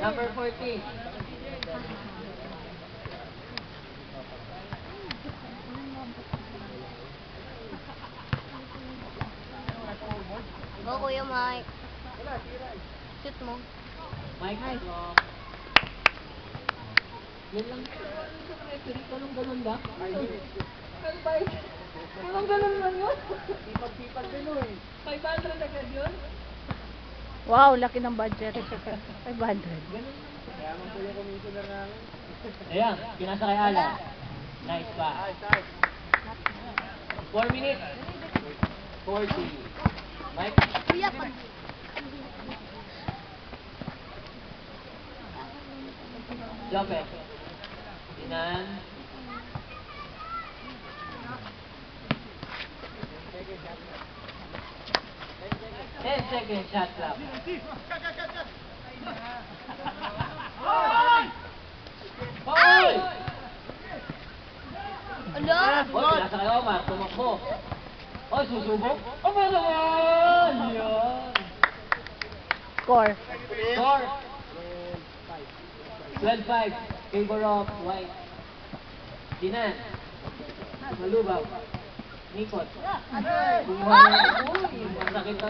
Number 14. Go, Kuya Mike. Shoot mo. Mike, yan lang. Ganun lang. Ano ba yun? Ganun lang yun? Sipag-sipag din eh. 500 agad yun? Wow, laki ng budget. 500. Kaya man po yung commissioner namin. Ayan, pinasa kay Alan. Nice pa. 4 minutes. 40. Mike? Kuya, pag... Lopez. Sinan. Ten seconds shot clock. Hoy! Ala! Hoy, pinasa kay Omar. Tumakbo. Hoy, susubok. Omar naman! Yan. Score. Score. 12-5. Favor of White. Sinan. Malubaw. Nikon. Uy, masakit na.